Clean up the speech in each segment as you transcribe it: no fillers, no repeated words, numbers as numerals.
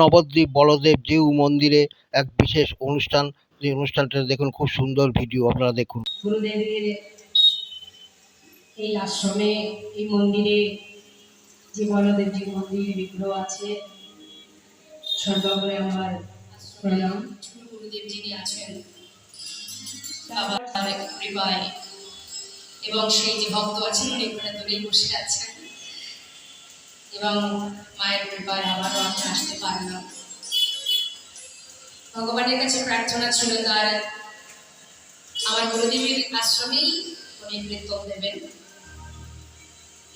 নবদ্বীপ বলদেব জিউ মন্দিরে এক বিশেষ অনুষ্ঠান। যে অনুষ্ঠানটা দেখুন, খুব সুন্দর ভিডিও, আপনারা দেখুন। গুরুদেবের এই আশ্রমে, এই মন্দিরে যে বলদেব জিউ মন্দির বিগ্রহ আছে, সর্বপ্রথমে আমার প্রণাম। গুরুদেব যিনি আছেন বাবার কৃপায়, এবং সেই যে ভক্ত আছেন উনি এখানে দূরেই বসে আছেন, এবং মায়ের কৃপায় আবারও আমি আসতে পারলাম। ভগবানের কাছে প্রার্থনা ছিল তার আমার গুরুদেবের আশ্রমেই উনি কীর্তন দেবেন।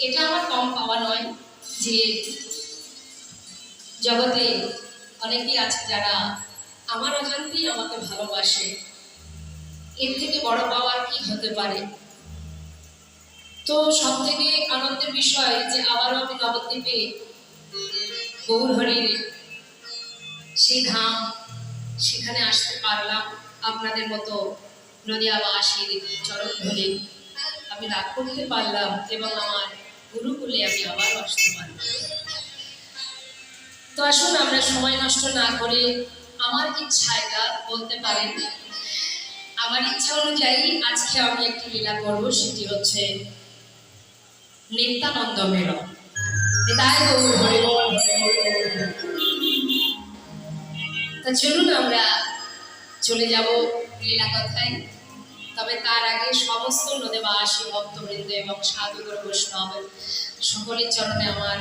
এটা আমার কম পাওয়া নয় যে জগতে অনেকেই আছে যারা আমার অজান্তেই আমাকে ভালোবাসে। এর থেকে বড় পাওয়ার কি হতে পারে? তো সব থেকে আনন্দের বিষয় যে আবারও আমি নবদ্বীপে গৌরহরির সেই ধাম, সেখানে আসতে পারলাম। আপনাদের মতো নদিয়াবাসীর চরণ ধরে আমি লাভ করতে পারলাম, এবং আমার গুরুকুলে আমি আবার আসতে পারলাম। তো আসুন আমরা সময় নষ্ট না করে আমার ইচ্ছা এটা বলতে পারেন। আমার ইচ্ছা অনুযায়ী আজকে আমি একটি লীলা করব, সেটি হচ্ছে নিত্যানন্দ মেলন। তা চলুন আমরা চলে যাব লীলা কথায়। তবে তার আগে সমস্ত নদেবাসী ভক্তবৃন্দ এবং সাধুগুরু বৈষ্ণব সকলের চরণে আমার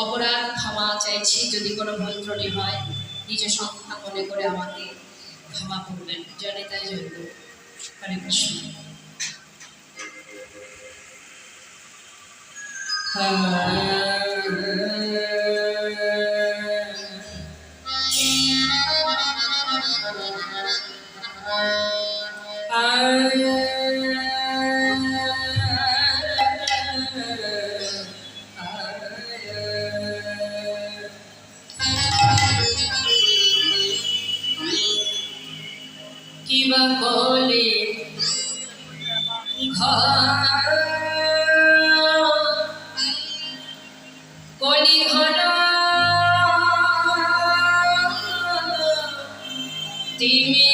অপরাধ ক্ষমা চাইছি। যদি কোনো ভুল ত্রুটি হয় নিজ সংখ্যা মনে করে আমাকে ক্ষমা করবেন। জয় নিতাই জয় গুরু। হরে কৃষ্ণ। কিবা কলে কলি ঘন তিমি